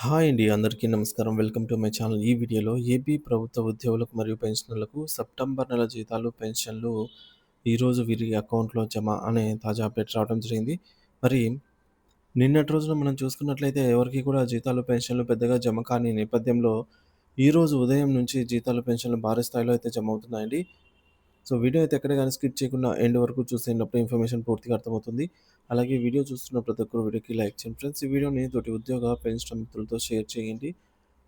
Hi అండి. అందరికీ నమస్కారం. Welcome to my channel. ఈ వీడియోలో ఏపీ ప్రభుత్వ ఉద్యోగులకు మరియు పెన్షనర్లకు సెప్టెంబర్ నెల జీతాలు, పెన్షన్లు ఈరోజు వీరి అకౌంట్‌లో జమ అనే తాజా అప్డేట్ రావడం జరిగింది. మరి నిన్నటి రోజున మనం చూసుకున్నట్లయితే ఎవరికీ కూడా జీతాలు, పెన్షన్లు పెద్దగా జమ కాని నేపథ్యంలో ఈరోజు ఉదయం నుంచి జీతాలు, పెన్షన్లు భారీ స్థాయిలో అయితే జమ అవుతున్నాయండి. సో, వీడియో అయితే ఎక్కడ గాని స్కిప్ చేయకుండా ఎండ్ వరకు చూసేయండప్పుడు ఇన్ఫర్మేషన్ పూర్తిగా అర్థమవుతుంది. అలాగే వీడియో చూస్తున్న ప్రతి ఒక్కరు వీడియోకి లైక్ చేయండి ఫ్రెండ్స్. ఈ వీడియోని తోటి ఉద్యోగ, పెన్షన్ మిత్రులతో షేర్ చేయండి.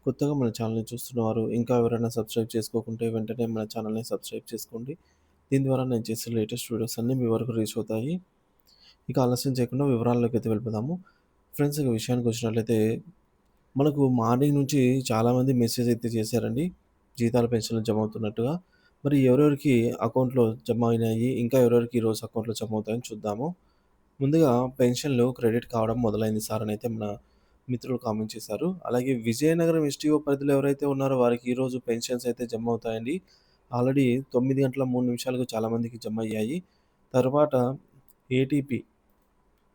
కొత్తగా మన ఛానల్‌ని చూస్తున్నవారు ఇంకా ఎవరైనా సబ్స్క్రైబ్ చేసుకోకుంటే వెంటనే మన ఛానల్‌ని సబ్స్క్రైబ్ చేసుకోండి. దీని ద్వారా నేను చేసే లేటెస్ట్ వీడియోస్ అన్నీ మీ వరకు రీచ్ అవుతాయి. ఇక ఆలస్యం చేయకుండా వివరాల్లోకి అయితే వెళ్ళిపోదాము. ఫ్రెండ్స్ ఇక విషయానికి వచ్చినట్లయితే మనకు మార్నింగ్ నుంచి చాలామంది మెసేజ్ అయితే చేశారండి. జీతాలు, పెన్షన్లు జమ అవుతున్నట్టుగా. మరి ఎవరెవరికి అకౌంట్‌లో జమ అయినాయి, ఇంకా ఎవరెవరికి ఈరోజు అకౌంట్‌లో జమ అవుతాయని చూద్దాము. ముందుగా పెన్షన్‌లు క్రెడిట్ కావడం మొదలైంది సార్ అనైతే మన మిత్రులు కామెంట్ చేశారు. అలాగే విజయనగరం ఎస్టీఓ పరిధిలో ఎవరైతే ఉన్నారో వారికి ఈరోజు పెన్షన్స్ అయితే జమ అవుతాయండి. ఆల్రెడీ 9 గంటల 3 నిమిషాలకు చాలామందికి జమ అయ్యాయి. తర్వాత ATP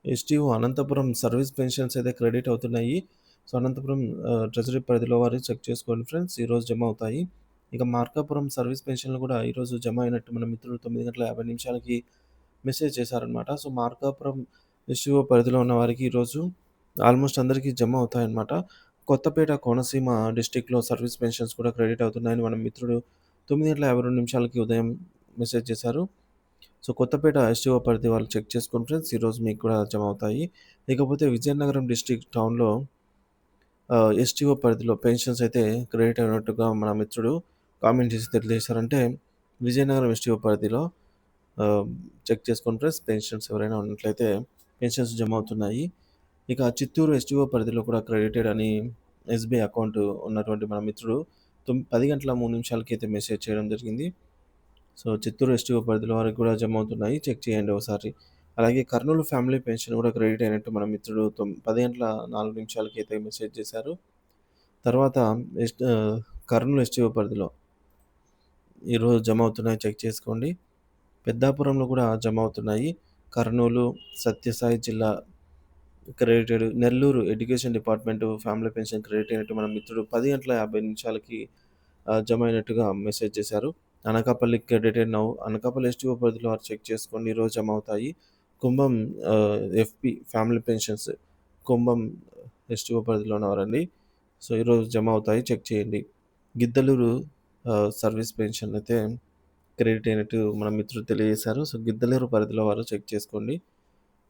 STO Anantapur service pensions అయితే క్రెడిట్ అవుతున్నాయి. సో, అనంతపురం ట్రెజరీ పరిధిలో వారు చెక్ చేసుకోండి ఫ్రెండ్స్. ఈరోజు జమ అవుతాయి. ఇక మార్కాపురం సర్వీస్ పెన్షన్‌లు కూడా ఈరోజు జమ అయినట్టు మన మిత్రులు 9 గంటల 50 నిమిషాలకి మెసేజ్ చేశారనమాట. సో, మార్కాపురం ఎస్టీఓ పరిధిలో ఉన్న వారికి ఈరోజు ఆల్మోస్ట్ అందరికీ జమ అవుతాయన్నమాట. కొత్తపేట, కోనసీమ డిస్ట్రిక్ట్‌లో సర్వీస్ పెన్షన్స్ కూడా క్రెడిట్ అవుతున్నాయని మన మిత్రుడు 9 గంటల 52 నిమిషాలకి ఉదయం మెసేజ్ చేశారు. సో, కొత్తపేట ఎస్టీఓ పరిధి వాళ్ళు చెక్ చేసుకోండి ఫ్రెండ్స్. ఈరోజు మీకు కూడా జమ అవుతాయి. ఇకపోతే విజయనగరం డిస్ట్రిక్ట్ టౌన్‌లో ఎస్టీఓ పరిధిలో పెన్షన్స్ అయితే క్రెడిట్ అయినట్టుగా మన మిత్రుడు కామెంట్ చేసి తెలియజేశారంటే, విజయనగరం ఎస్టీఓ పరిధిలో ఆహ్, చెక్ చేసుకోండి ఫ్రెండ్స్. పెన్షన్స్ ఎవరైనా ఉన్నట్లయితే పెన్షన్స్ జమ అవుతున్నాయి. ఇక చిత్తూరు ఎస్టీఓ పరిధిలో కూడా క్రెడిటెడ్ అని ఎస్‌బీఐ అకౌంట్ ఉన్నటువంటి మన మిత్రుడు 10 గంటల 3 నిమిషాలకి అయితే మెసేజ్ చేయడం జరిగింది. సో, చిత్తూరు ఎస్టీఓ పరిధిలో వారికి కూడా జమ అవుతున్నాయి. చెక్ చేయండి ఒకసారి. అలాగే కర్నూలు ఫ్యామిలీ పెన్షన్ కూడా క్రెడిట్ అయినట్టు మన మిత్రుడు 10 గంటల 4 నిమిషాలకి అయితే మెసేజ్ చేశారు. తర్వాత కర్నూలు ఎస్టీఓ పరిధిలో ఈరోజు జమ అవుతున్నాయి చెక్ చేసుకోండి. పెద్దాపురంలో కూడా జమ అవుతున్నాయి. కర్నూలు, సత్యసాయి జిల్లా credited. Nellore education department family pension credit అయినట్టు మన మిత్రుడు 10 గంటల 50 నిమిషాలకి జమ అయినట్టుగా మెసేజ్ చేశారు. Anakapalli credited now. Anakapalli STO పరిధిలో వారు చెక్ చేసుకోండి. ఈరోజు జమ అవుతాయి. కుంభం ఎఫ్‌పి ఫ్యామిలీ పెన్షన్స్ కుంభం ఎస్టీఓ పరిధిలో ఉన్నవారండి. సో, ఈరోజు జమ అవుతాయి. చెక్ చేయండి. గిద్దలూరు సర్వీస్ పెన్షన్ అయితే క్రెడిట్ అయినట్టు మన మిత్రుడు తెలియజేశారు. సో, గిద్దలూరు పరిధిలో వారు చెక్ చేసుకోండి.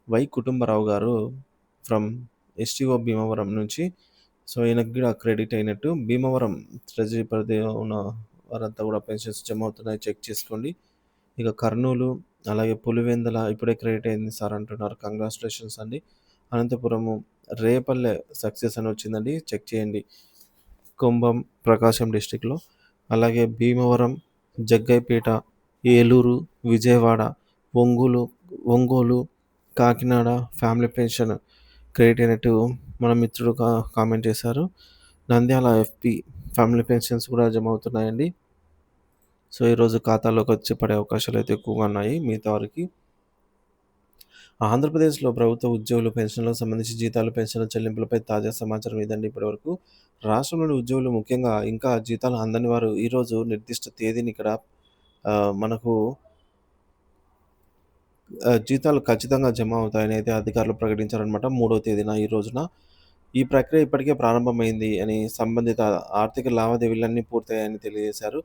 వై. కుటుంబరావు గారు ఫ్రమ్ ఎస్టీఓ భీమవరం నుంచి. సో, ఈయనకి గూడా క్రెడిట్ అయినట్టు భీమవరం ట్రెజరీ పరిధిలో ఉన్న వారంతా గూడా పెన్షన్స్ జమ అవుతున్నాయి చెక్ చేసుకోండి. ఇక కర్నూలు, అలాగే పులివెందుల ఇప్పుడే క్రెడిట్ అయింది సార్ అంటున్నారు. కంగ్రాచ్యులేషన్స్ అండి. అనంతపురము, రేపల్లె సక్సెస్ అని వచ్చిందండి. చెక్ చేయండి. కుంభం, ప్రకాశం డిస్ట్రిక్ట్‌లో. అలాగే Bhimavaram, Jaggayyapeta, Eluru, Vijayawada, Ongole Ongole, Kakinada family pension credit అయినట్టు మన మిత్రుడు కామెంట్ చేశారు. నంద్యాల ఎఫ్‌పి ఫ్యామిలీ పెన్షన్స్ కూడా జమ అవుతున్నాయండి. సో, ఈరోజు ఖాతాలోకి వచ్చి పడే అవకాశాలైతే ఎక్కువగా ఉన్నాయి మిగతా వారికి. ఆంధ్రప్రదేశ్‌లో ప్రభుత్వ ఉద్యోగులు పెన్షన్‌లకు సంబంధించి జీతాలు, పెన్షన్ల చెల్లింపులపై తాజా సమాచారం ఇదండి ఇప్పటివరకు. రాష్ట్రంలోని ఉద్యోగులు ముఖ్యంగా ఇంకా జీతాలు అందని వారు ఈరోజు నిర్దిష్ట తేదీని ఇక్కడ మనకు జీతాలు ఖచ్చితంగా జమ అవుతాయని అయితే అధికారులు ప్రకటించారనమాట. 3వ తేదీన ఈ రోజున. ఈ ప్రక్రియ ఇప్పటికే ప్రారంభమైంది అని సంబంధిత ఆర్థిక లావాదేవీలన్నీ పూర్తయ్యాయని తెలియజేశారు.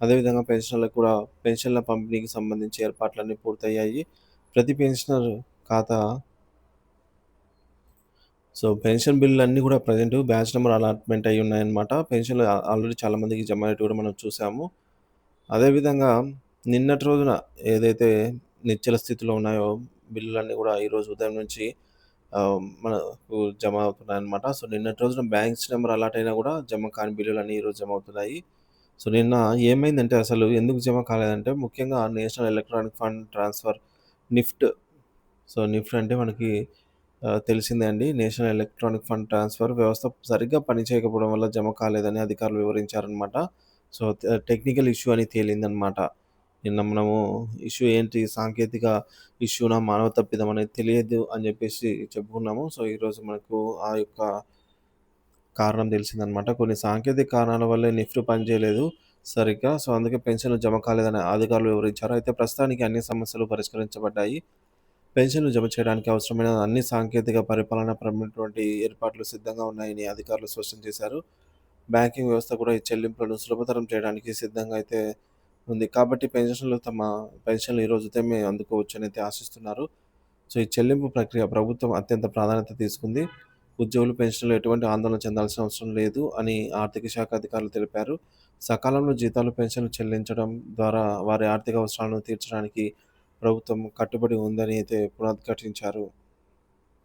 అదేవిధంగా పెన్షన్‌లకు కూడా పెన్షన్ల పంపిణీకి సంబంధించి ఏర్పాట్లన్నీ పూర్తయ్యాయి. ప్రతి పెన్షనర్ ఖాతా సో, పెన్షన్ బిల్లులన్నీ గూడా ప్రెజెంట్ బ్యాచ్ నంబర్ అలాట్‌మెంట్ అయ్యి ఉన్నాయన్నమాట. పెన్షన్‌లు ఆల్రెడీ చాలా మందికి జమ అయినట్టు కూడా మనం చూసాము. అదేవిధంగా నిన్నటి రోజున ఏదైతే నిశ్చల స్థితిలో ఉన్నాయో బిల్లులన్నీ గూడా ఈరోజు ఉదయం నుంచి మనకు జమ అవుతున్నాయన్నమాట. సో, నిన్నటి రోజున బ్యాంక్స్ నంబర్ అలాట్ అయినా గూడా జమ కాని బిల్లులన్నీ ఈరోజు జమ అవుతున్నాయి. సో, నిన్న ఏమైందంటే అసలు ఎందుకు జమ కాలేదంటే ముఖ్యంగా national electronic fund transfer NIFT. So, NIFT అంటే మనకి తెలిసిందే అండి. నేషనల్ ఎలక్ట్రానిక్ ఫండ్ ట్రాన్స్‌ఫర్ వ్యవస్థ సరిగ్గా పనిచేయకపోవడం వల్ల జమ కాలేదని అధికారులు వివరించారనమాట. సో, టెక్నికల్ ఇష్యూ అని తేలిందనమాట. నిన్న మనము ఇష్యూ ఏంటి సాంకేతిక ఇష్యూనా, మానవ తప్పిదం అనేది తెలియదు అని జెప్పేసి చెప్పుకున్నాము. సో, ఈరోజు మనకు ఆ యొక్క కారణం తెలిసిందనమాట. కొన్ని సాంకేతిక కారణాల వల్లే నిఫ్ట్ పనిచేయలేదు సరిగ్గా. సో, అందుకే పెన్షన్‌లు జమ కాలేదని అధికారులు వివరించారు. అయితే ప్రస్తుతానికి అన్ని సమస్యలు పరిష్కరించబడ్డాయి. పెన్షన్‌లు జమ చేయడానికి అవసరమైన అన్ని సాంకేతిక పరిపాలనాపరమైనటువంటి ఏర్పాట్లు సిద్ధంగా ఉన్నాయని అధికారులు స్పష్టం చేశారు. బ్యాంకింగ్ వ్యవస్థ కూడా ఈ చెల్లింపులను సులభతరం చేయడానికి సిద్ధంగా అయితే ఉంది. కాబట్టి పెన్షన్‌లు ఈ రోజు ఉదయమే అందుకోవచ్చనైతే ఆశిస్తున్నారు. సో, ఈ చెల్లింపు ప్రక్రియ ప్రభుత్వం అత్యంత ప్రాధాన్యత తీసుకుంది. ఉద్యోగులు, పెన్షనర్లు ఎటువంటి ఆందోళన చెందాల్సిన అవసరం లేదు అని ఆర్థిక శాఖ అధికారులు తెలిపారు. సకాలంలో జీతాలు, పెన్షన్లు చెల్లించడం ద్వారా వారి ఆర్థిక అవసరాలను తీర్చడానికి ప్రభుత్వం కట్టుబడి ఉందని అయితే పునరుద్ఘాటించారు.